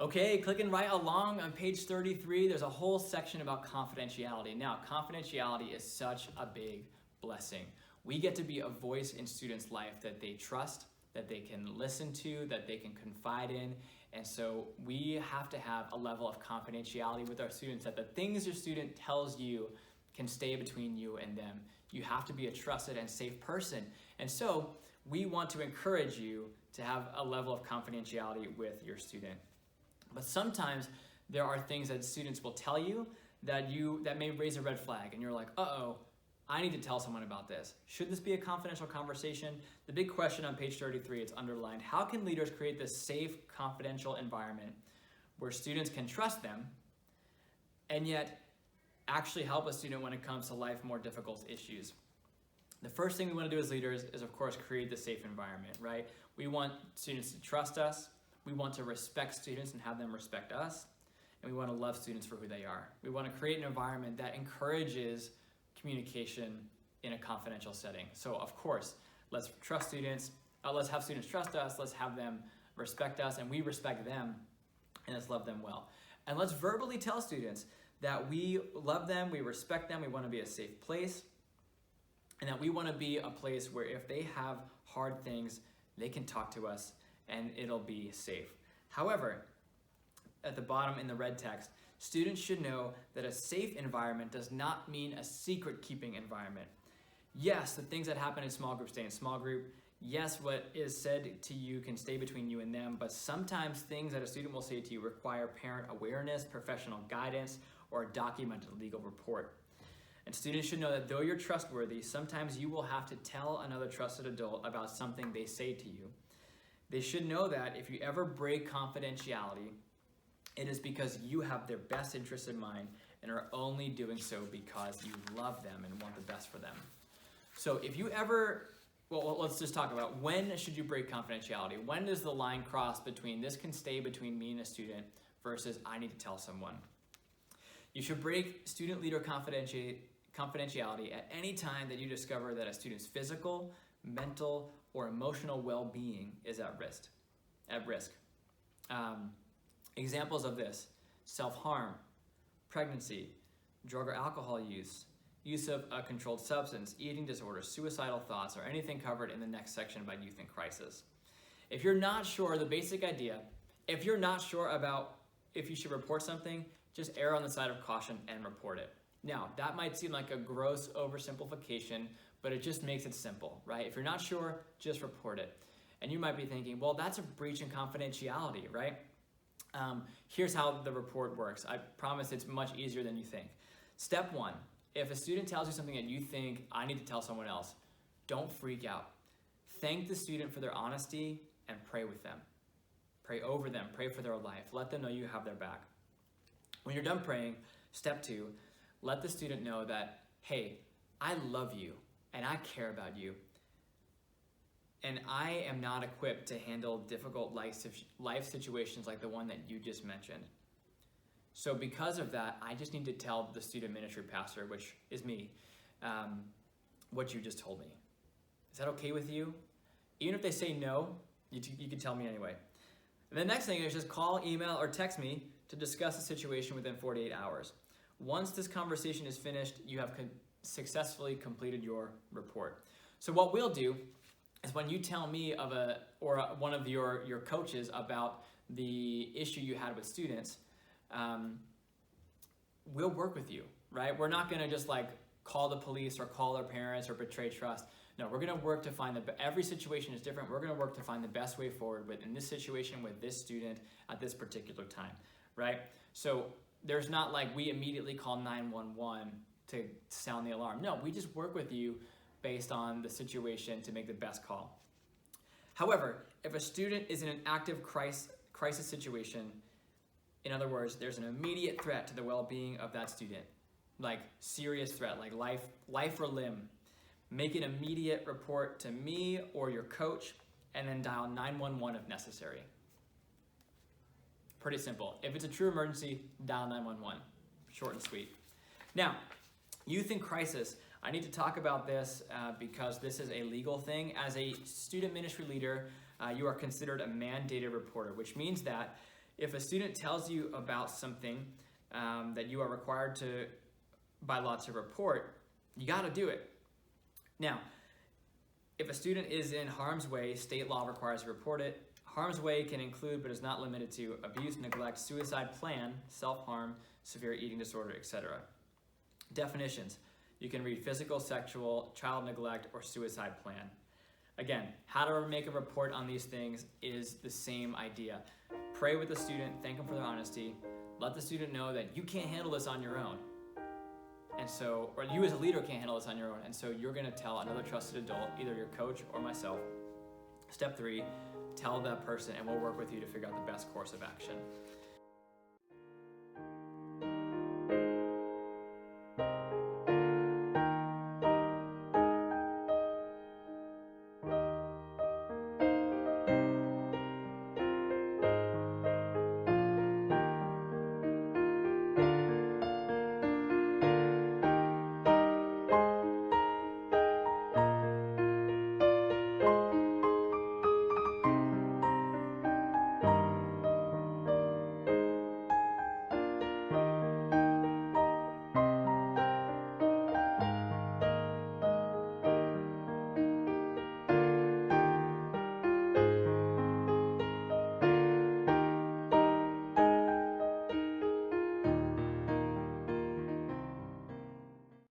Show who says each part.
Speaker 1: Okay, clicking right along on page 33, there's a whole section about confidentiality. Now, confidentiality is such a big blessing. We get to be a voice in students' life that they trust, that they can listen to, that they can confide in. And so we have to have a level of confidentiality with our students, that the things your student tells you can stay between you and them. You have to be a trusted and safe person. And so we want to encourage you to have a level of confidentiality with your student. But sometimes there are things that students will tell you that may raise a red flag, and you're like, uh-oh, I need to tell someone about this. Should this be a confidential conversation? The big question on page 33, it's underlined: how can leaders create this safe, confidential environment where students can trust them and yet actually help a student when it comes to life more difficult issues? The first thing we want to do as leaders is, of course, create the safe environment, right? We want students to trust us. We want to respect students and have them respect us. And we want to love students for who they are. We want to create an environment that encourages communication in a confidential setting. So, of course, let's trust students. Let's have students trust us. Let's have them respect us, and we respect them, and let's love them well. And let's verbally tell students that we love them, we respect them, we want to be a safe place, and that we want to be a place where if they have hard things, they can talk to us and it'll be safe. However, at the bottom in the red text, students should know that a safe environment does not mean a secret-keeping environment. Yes, the things that happen in small group stay in small group. Yes, what is said to you can stay between you and them, but sometimes things that a student will say to you require parent awareness, professional guidance, or a documented legal report. And students should know that though you're trustworthy, sometimes you will have to tell another trusted adult about something they say to you. They should know that if you ever break confidentiality, it is because you have their best interests in mind and are only doing so because you love them and want the best for them. So if you ever, well, let's just talk about when should you break confidentiality? When does the line cross between this can stay between me and a student versus I need to tell someone? You should break student leader confidentiality at any time that you discover that a student's physical, mental, or emotional well-being is at risk. Examples of this: self-harm, pregnancy, drug or alcohol use of a controlled substance, eating disorders, suicidal thoughts, or anything covered in the next section about youth in crisis. If you're not sure, the basic idea, if you're not sure about if you should report something, just err on the side of caution and report it. Now, that might seem like a gross oversimplification, but it just makes it simple, right? If you're not sure, just report it. And you might be thinking, well, that's a breach in confidentiality, right? Here's how the report works. I promise it's much easier than you think. Step one, if a student tells you something that you think I need to tell someone else, don't freak out. Thank the student for their honesty and pray with them. Pray over them, pray for their life. Let them know you have their back. When you're done praying, step two, let the student know that, hey, I love you and I care about you. And I am not equipped to handle difficult life situations like the one that you just mentioned. So because of that, I just need to tell the student ministry pastor, which is me, what you just told me. Is that okay with you? Even if they say no, you can tell me anyway. And the next thing is just call, email, or text me to discuss the situation within 48 hours. Once this conversation is finished, you have successfully completed your report. So what we'll do is when you tell me of one of your coaches about the issue you had with students, we'll work with you, right? We're not gonna just like call the police or call their parents or betray trust. No, we're gonna work to find every situation is different. We're gonna work to find the best way forward in this situation with this student at this particular time, right? So there's not like we immediately call 911 to sound the alarm. No, we just work with you based on the situation to make the best call. However, if a student is in an active crisis situation, in other words, there's an immediate threat to the well-being of that student, like serious threat, like life or limb, make an immediate report to me or your coach, and then dial 911 if necessary. Pretty simple. If it's a true emergency, dial 911. Short and sweet. Now, youth in crisis. I need to talk about this because this is a legal thing. As a student ministry leader, you are considered a mandated reporter, which means that If a student tells you about something that you are required to, by law, to report, you got to do it. Now, if a student is in harm's way, state law requires to report it. Harm's way can include, but is not limited to, abuse, neglect, suicide plan, self-harm, severe eating disorder, etc. Definitions. You can read physical, sexual, child neglect, or suicide plan. Again, how to make a report on these things is the same idea. Pray with the student, thank them for their honesty, let the student know that you can't handle this on your own. And so, or you as a leader can't handle this on your own, and so you're gonna tell another trusted adult, either your coach or myself. Step 3, tell that person and we'll work with you to figure out the best course of action.